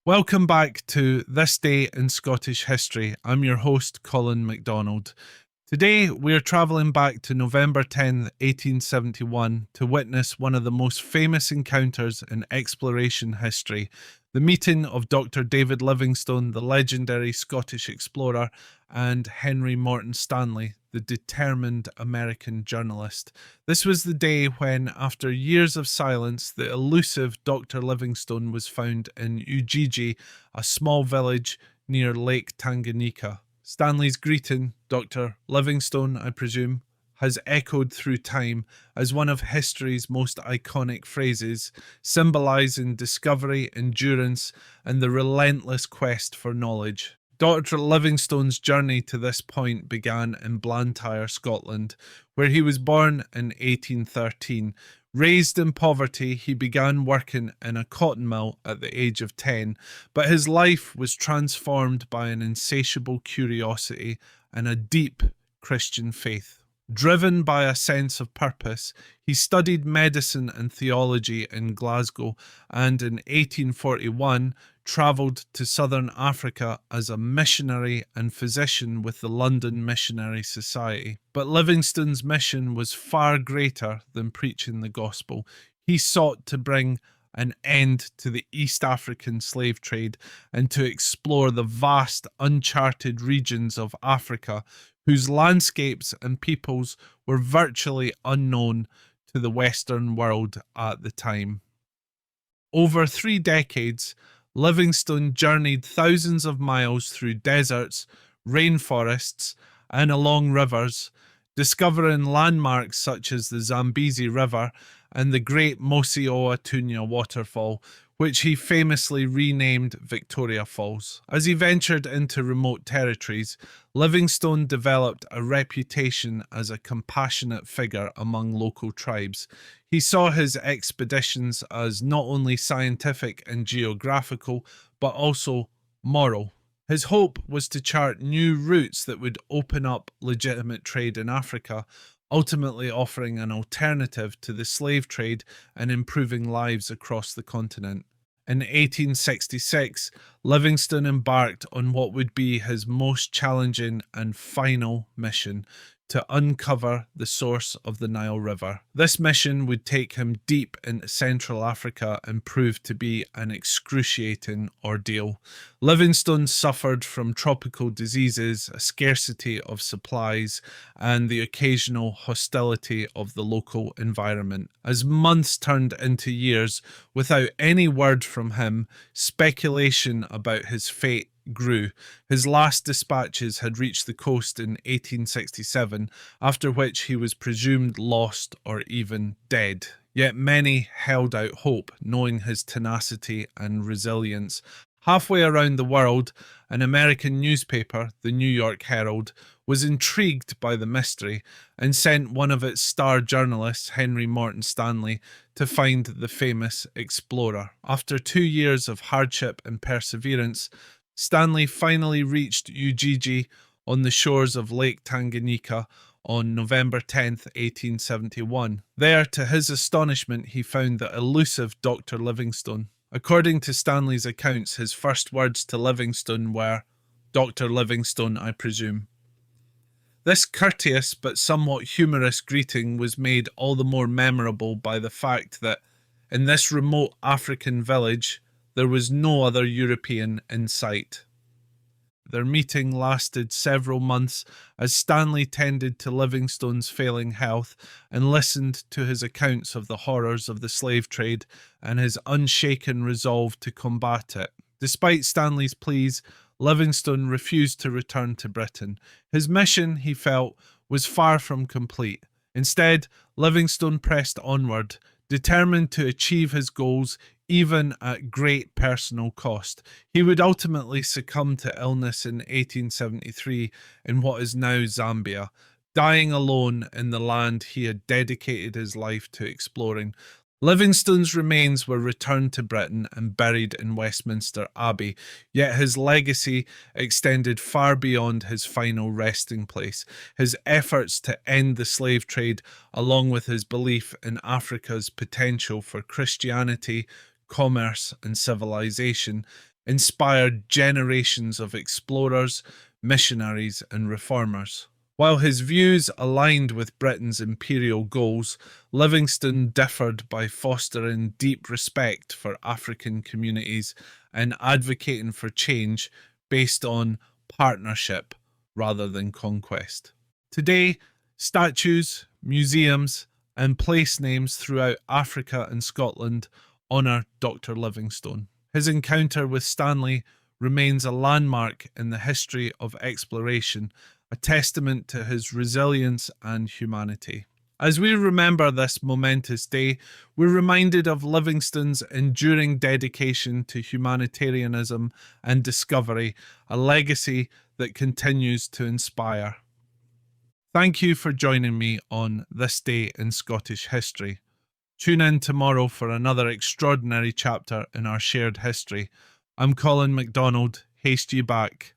Welcome back to This Day in Scottish History. I'm your host, Colin MacDonald. Today, we're travelling back to November 10th, 1871 to witness one of the most famous encounters in exploration history, the meeting of Dr. David Livingstone, the legendary Scottish explorer, and Henry Morton Stanley, the determined American journalist. This was the day when, after years of silence, the elusive Dr. Livingstone was found in Ujiji, a small village near Lake Tanganyika. Stanley's greeting, Dr. Livingstone, I presume, has echoed through time as one of history's most iconic phrases, symbolizing discovery, endurance, and the relentless quest for knowledge. Dr. Livingstone's journey to this point began in Blantyre, Scotland, where he was born in 1813. Raised in poverty, he began working in a cotton mill at the age of 10, but his life was transformed by an insatiable curiosity and a deep Christian faith. Driven by a sense of purpose, he studied medicine and theology in Glasgow and in 1841 travelled to southern Africa as a missionary and physician with the London Missionary Society. But Livingstone's mission was far greater than preaching the gospel. He sought to bring an end to the East African slave trade and to explore the vast, uncharted regions of Africa, whose landscapes and peoples were virtually unknown to the Western world at the time. Over 3 decades, Livingstone journeyed thousands of miles through deserts, rainforests, and along rivers, discovering landmarks such as the Zambezi River and the great Mosi-oa-Tunya waterfall, which he famously renamed Victoria Falls. As he ventured into remote territories, Livingstone developed a reputation as a compassionate figure among local tribes. He saw his expeditions as not only scientific and geographical, but also moral. His hope was to chart new routes that would open up legitimate trade in Africa, ultimately offering an alternative to the slave trade and improving lives across the continent. In 1866, Livingstone embarked on what would be his most challenging and final mission: to uncover the source of the Nile River. This mission would take him deep into Central Africa and prove to be an excruciating ordeal. Livingstone suffered from tropical diseases, a scarcity of supplies, and the occasional hostility of the local environment. As months turned into years, without any word from him, speculation about his fate grew. His last dispatches had reached the coast in 1867, after which he was presumed lost or even dead. Yet many held out hope, knowing his tenacity and resilience. Halfway around the world, an American newspaper, the New York Herald, was intrigued by the mystery and sent one of its star journalists, Henry Morton Stanley, to find the famous explorer. After 2 years of hardship and perseverance, Stanley finally reached Ujiji on the shores of Lake Tanganyika on November 10th, 1871. There, to his astonishment, he found the elusive Dr. Livingstone. According to Stanley's accounts, his first words to Livingstone were, "Dr. Livingstone, I presume." This courteous but somewhat humorous greeting was made all the more memorable by the fact that in this remote African village, there was no other European in sight. Their meeting lasted several months as Stanley tended to Livingstone's failing health and listened to his accounts of the horrors of the slave trade and his unshaken resolve to combat it. Despite Stanley's pleas, Livingstone refused to return to Britain. His mission, he felt, was far from complete. Instead, Livingstone pressed onward, determined to achieve his goals even at great personal cost. He would ultimately succumb to illness in 1873 in what is now Zambia, dying alone in the land he had dedicated his life to exploring. Livingstone's remains were returned to Britain and buried in Westminster Abbey, yet his legacy extended far beyond his final resting place. His efforts to end the slave trade, along with his belief in Africa's potential for Christianity, commerce, and civilization, inspired generations of explorers, missionaries, and reformers. While his views aligned with Britain's imperial goals, Livingstone differed by fostering deep respect for African communities and advocating for change based on partnership rather than conquest. Today, statues, museums, and place names throughout Africa and Scotland honour Dr. Livingstone. His encounter with Stanley remains a landmark in the history of exploration, a testament to his resilience and humanity. As we remember this momentous day, we're reminded of Livingstone's enduring dedication to humanitarianism and discovery, a legacy that continues to inspire. Thank you for joining me on This Day in Scottish History. Tune in tomorrow for another extraordinary chapter in our shared history. I'm Colin MacDonald. Haste ye back.